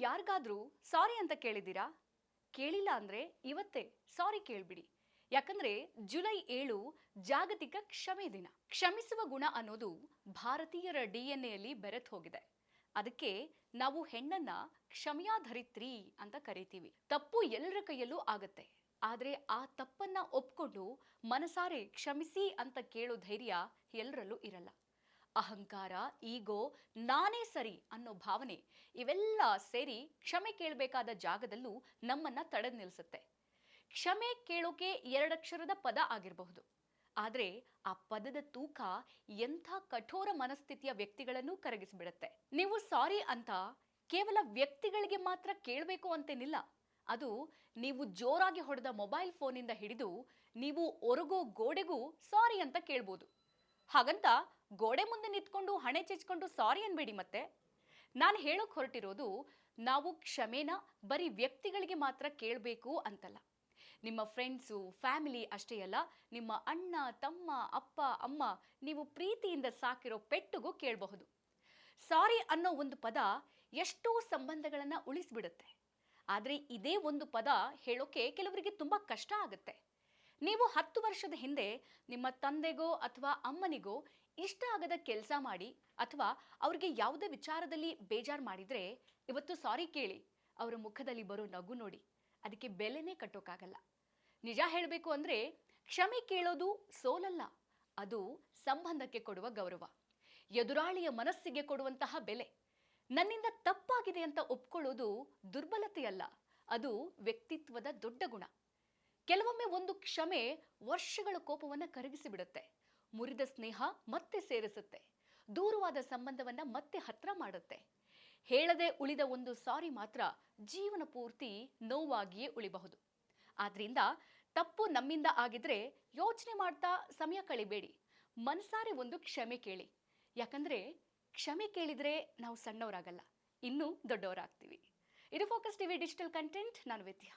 ಯಾರಿಗಾದ್ರೂ ಸಾರಿ ಅಂತ ಕೇಳಿದ್ದೀರಾ? ಕೇಳಿಲ್ಲ ಅಂದ್ರೆ ಇವತ್ತೇ ಸಾರಿ ಕೇಳ್ಬಿಡಿ. ಯಾಕಂದ್ರೆ ಜುಲೈ 7 ಜಾಗತಿಕ ಕ್ಷಮೆ ದಿನ. ಕ್ಷಮಿಸುವ ಗುಣ ಅನ್ನೋದು ಭಾರತೀಯರ ಡಿಎನ್ಎಯಲ್ಲಿ ಬೆರೆತು ಹೋಗಿದೆ. ಅದಕ್ಕೆ ನಾವು ಹೆಣ್ಣನ್ನ ಕ್ಷಮೆಯಾಧರಿತ್ರಿ ಅಂತ ಕರಿತೀವಿ. ತಪ್ಪು ಎಲ್ಲರ ಕೈಯಲ್ಲೂ ಆಗತ್ತೆ. ಆದ್ರೆ ಆ ತಪ್ಪನ್ನ ಒಪ್ಕೊಂಡು ಮನಸಾರೆ ಕ್ಷಮಿಸಿ ಅಂತ ಕೇಳೋ ಧೈರ್ಯ ಎಲ್ಲರಲ್ಲೂ ಇರಲ್ಲ. ಅಹಂಕಾರ, ಈಗೋ, ನಾನೇ ಸರಿ ಅನ್ನೋ ಭಾವನೆ ಇವೆಲ್ಲ ಸೇರಿ ಕ್ಷಮೆ ಕೇಳಬೇಕಾದ ಜಾಗದಲ್ಲೂ ನಮ್ಮನ್ನ ತಡೆದು ನಿಲ್ಲಿಸುತ್ತೆ. ಕ್ಷಮೆ ಕೇಳೋಕೆ 2 ಅಕ್ಷರದ ಪದ ಆಗಿರಬಹುದು, ಆದ್ರೆ ಆ ಪದದ ತೂಕ ಎಂಥ ಕಠೋರ ಮನಸ್ಥಿತಿಯ ವ್ಯಕ್ತಿಗಳನ್ನು ಕರಗಿಸಿಬಿಡುತ್ತೆ. ನೀವು ಸಾರಿ ಅಂತ ಕೇವಲ ವ್ಯಕ್ತಿಗಳಿಗೆ ಮಾತ್ರ ಕೇಳಬೇಕು ಅಂತೇನಿಲ್ಲ. ಅದು ನೀವು ಜೋರಾಗಿ ಹೊಡೆದ ಮೊಬೈಲ್ ಫೋನಿಂದ ಹಿಡಿದು ನೀವು ಒರಗೋ ಗೋಡೆಗೂ ಸಾರಿ ಅಂತ ಕೇಳ್ಬೋದು. ಹಾಗಂತ ಗೋಡೆ ಮುಂದೆ ನಿಂತ್ಕೊಂಡು ಹಣೆ ಚೆಚ್ಕೊಂಡು ಸಾರಿ ಅನ್ಬೇಡಿ. ಮತ್ತೆ ನಾನು ಹೇಳೋಕೆ ಹೊರಟಿರೋದು, ನಾವು ಕ್ಷಮೆನ ಬರೀ ವ್ಯಕ್ತಿಗಳಿಗೆ ಮಾತ್ರ ಕೇಳಬೇಕು ಅಂತಲ್ಲ. ನಿಮ್ಮ ಫ್ರೆಂಡ್ಸು, ಫ್ಯಾಮಿಲಿ ಅಷ್ಟೇ ಅಲ್ಲ, ನಿಮ್ಮ ಅಣ್ಣ, ತಮ್ಮ, ಅಪ್ಪ, ಅಮ್ಮ, ನೀವು ಪ್ರೀತಿಯಿಂದ ಸಾಕಿರೋ ಪೆಟ್ಟಿಗೂ ಕೇಳಬಹುದು. ಸಾರಿ ಅನ್ನೋ ಒಂದು ಪದ ಎಷ್ಟೋ ಸಂಬಂಧಗಳನ್ನು ಉಳಿಸ್ಬಿಡುತ್ತೆ. ಆದರೆ ಇದೇ ಒಂದು ಪದ ಹೇಳೋಕೆ ಕೆಲವರಿಗೆ ತುಂಬ ಕಷ್ಟ ಆಗುತ್ತೆ. ನೀವು 10 ವರ್ಷದ ಹಿಂದೆ ನಿಮ್ಮ ತಂದೆಗೋ ಅಥವಾ ಅಮ್ಮನಿಗೋ ಇಷ್ಟ ಆಗದ ಕೆಲಸ ಮಾಡಿ ಅಥವಾ ಅವ್ರಿಗೆ ಯಾವುದೇ ವಿಚಾರದಲ್ಲಿ ಬೇಜಾರು ಮಾಡಿದರೆ ಇವತ್ತು ಸಾರಿ ಕೇಳಿ, ಅವರ ಮುಖದಲ್ಲಿ ಬರೋ ನಗು ನೋಡಿ, ಅದಕ್ಕೆ ಬೆಲೆನೇ ಕಟ್ಟೋಕ್ಕಾಗಲ್ಲ. ನಿಜ ಹೇಳಬೇಕು ಅಂದರೆ ಕ್ಷಮೆ ಕೇಳೋದು ಸೋಲಲ್ಲ, ಅದು ಸಂಬಂಧಕ್ಕೆ ಕೊಡುವ ಗೌರವ, ಎದುರಾಳಿಯ ಮನಸ್ಸಿಗೆ ಕೊಡುವಂತಹ ಬೆಲೆ. ನನ್ನಿಂದ ತಪ್ಪಾಗಿದೆ ಅಂತ ಒಪ್ಕೊಳ್ಳೋದು ದುರ್ಬಲತೆಯಲ್ಲ, ಅದು ವ್ಯಕ್ತಿತ್ವದ ದೊಡ್ಡ ಗುಣ. ಕೆಲವೊಮ್ಮೆ ಒಂದು ಕ್ಷಮೆ ವರ್ಷಗಳ ಕೋಪವನ್ನು ಕರಗಿಸಿಬಿಡುತ್ತೆ, ಮುರಿದ ಸ್ನೇಹ ಮತ್ತೆ ಸೇರಿಸುತ್ತೆ, ದೂರವಾದ ಸಂಬಂಧವನ್ನ ಮತ್ತೆ ಹತ್ರ ಮಾಡುತ್ತೆ. ಹೇಳದೆ ಉಳಿದ ಒಂದು ಸಾರಿ ಮಾತ್ರ ಜೀವನ ಪೂರ್ತಿ ನೋವಾಗಿಯೇ ಉಳಿಬಹುದು. ಆದ್ರಿಂದ ತಪ್ಪು ನಮ್ಮಿಂದ ಆಗಿದ್ರೆ ಯೋಚನೆ ಮಾಡ್ತಾ ಸಮಯ ಕಳಿಬೇಡಿ, ಮನಸಾರೆ ಒಂದು ಕ್ಷಮೆ ಕೇಳಿ. ಯಾಕಂದ್ರೆ ಕ್ಷಮೆ ಕೇಳಿದ್ರೆ ನಾವು ಸಣ್ಣವರಾಗಲ್ಲ, ಇನ್ನೂ ದೊಡ್ಡವರಾಗ್ತೀವಿ. ಇದು ಫೋಕಸ್ ಟಿವಿ ಡಿಜಿಟಲ್ ಕಂಟೆಂಟ್. ನಾನು ವಿದ್ಯಾ.